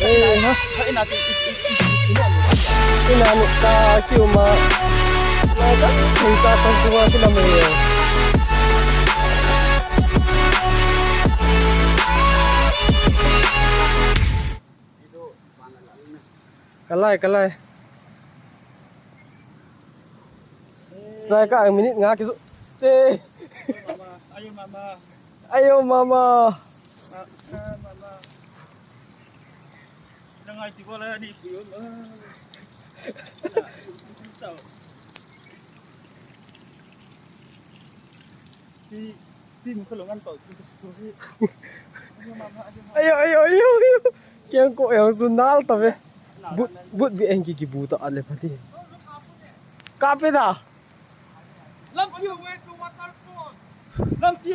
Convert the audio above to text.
Eh, ha? Kain natin. Inano ka, Kiuma. Nada? Kita sa kuha sila mo yun. Kalay, kalay. Setelah ka, ang minit nga kiso. Te! Mama, ayun mama. Ayaw, mama. Mama. Ilang ay ko lang ni yun. Di mo kulungan to. Ayaw, ayaw, ayaw, ayaw. Kaya ko, ayaw sunal, tabi. But bi ang gigibuta ale pati. Kapit ah. Lampi, wait, waterfall. Lampi,